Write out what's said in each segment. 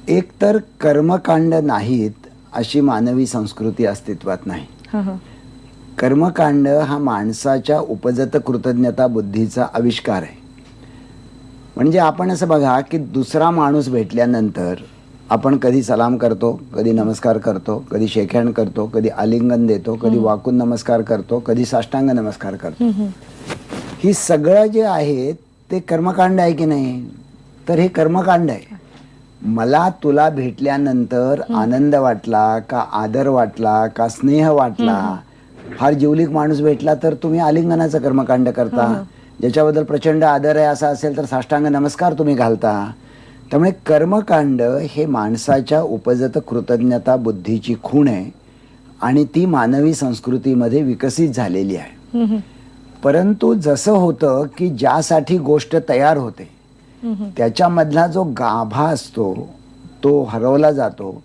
एकतर कर्मकांड नाहीत अशी मानवी संस्कृती अस्तित्वात नाही. कर्मकांड हा माणसाच्या उपजत कृतज्ञता बुद्धीचा आविष्कार आहे. म्हणजे आपण असं बघा की दुसरा माणूस भेटल्यानंतर आपण कधी सलाम करतो, कधी नमस्कार करतो, कधी शेकहँड करतो, कधी आलिंगन देतो, कधी वाकून नमस्कार करतो, कधी साष्टांग नमस्कार करतो. ही सगळं जे आहे ते कर्मकांड आहे की नाही? तर हे कर्मकांड आहे. मला तुला भेटल्यानंतर आनंद वाटला का, आदर वाटला का, स्नेह वाटला, फार जिवलीक माणूस भेटला तर तुम्ही आलिंगनाचं कर्मकांड करता. ज्याच्याबद्दल प्रचंड आदर आहे असा असेल तर साष्टांग नमस्कार तुम्ही घालता. त्यामुळे कर्मकांड हे माणसाच्या उपजत कृतज्ञता बुद्धीची खूण आहे आणि ती मानवी संस्कृतीमध्ये विकसित झालेली आहे. परंतु जसं होतं की ज्यासाठी गोष्ट तयार होते त्याच्यामधला जो गाभा असतो तो हरवला जातो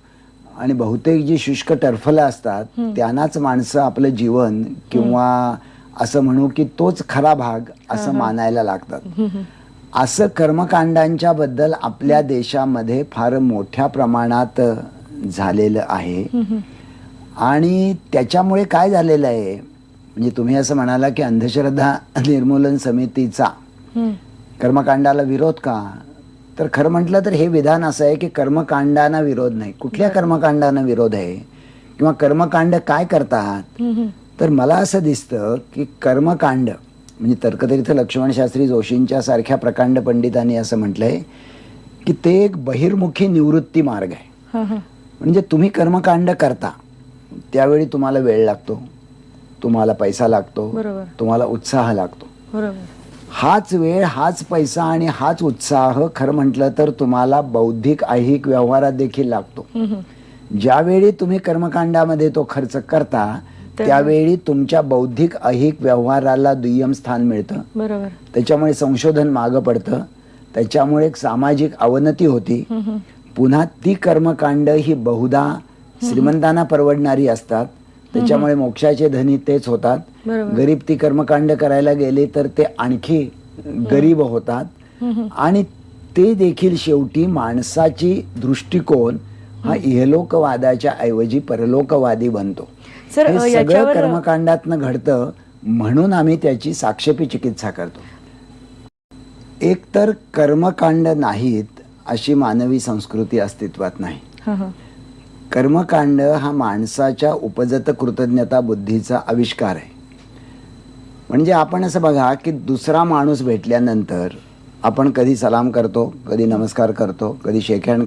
आणि बहुतेक जी शुष्क टरफलं असतात त्यांनाच माणसं आपलं जीवन किंवा असं म्हणू की तोच खरा भाग असं मानायला लागतात. असं कर्मकांडांच्या बद्दल आपल्या देशामध्ये फार मोठ्या प्रमाणात झालेलं आहे. आणि त्याच्यामुळे काय झालेलं आहे, म्हणजे तुम्ही असं म्हणाला की अंधश्रद्धा निर्मूलन समितीचा कर्मकांडाला विरोध का, तर खरं म्हटलं तर हे विधान असं आहे की कर्मकांडांना विरोध नाही. कुठल्या कर्मकांडांना विरोध आहे किंवा कर्मकांड काय करतात, तर मला असं दिसतं की कर्मकांड म्हणजे तर्कतीर्थ लक्ष्मण शास्त्री जोशींच्या सारख्या प्रकांड पंडितांनी असं म्हटलंय की ते एक बहिर्मुखी निवृत्ती मार्ग आहे. म्हणजे तुम्ही कर्मकांड करता त्यावेळी तुम्हाला वेळ लागतो, तुम्हाला पैसा लागतो, तुम्हाला उत्साह लागतो. हाच वेळ, हाच पैसा आणि हाच उत्साह खरं म्हटलं तर तुम्हाला बौद्धिक ऐहिक व्यवहारात देखील लागतो. ज्यावेळी तुम्ही कर्मकांडामध्ये तो खर्च करता त्यावेळी तुमच्या बौद्धिक ऐहिक व्यवहाराला दुय्यम स्थान मिळतं. त्याच्यामुळे संशोधन मागं पडतं, त्याच्यामुळे एक सामाजिक अवनती होती. पुन्हा ती कर्मकांड ही बहुधा श्रीमंतांना परवडणारी असतात, त्याच्यामुळे मोक्षाचे धनी तेच होतात. गरीब ती कर्मकांड करायला गेले तर ते आणखी गरीब होतात आणि ते देखील शेवटी माणसाची दृष्टिकोन हा इहलोकवादाच्या ऐवजी परलोकवादी बनतो. हे सगळं कर्मकांडातनं घडतं, म्हणून आम्ही त्याची साक्षेपी चिकित्सा करतो. एकतर कर्मकांड नाहीत अशी मानवी संस्कृती अस्तित्वात नाही. कर्मकांड हा माणसाच्या उपजत कृतज्ञता बुद्धीचा आविष्कार आहे. म्हणजे आपण असं बघा की दुसरा माणूस भेटल्यानंतर आपण कधी सलाम करतो, कधी नमस्कार करतो, कधी शेकहँड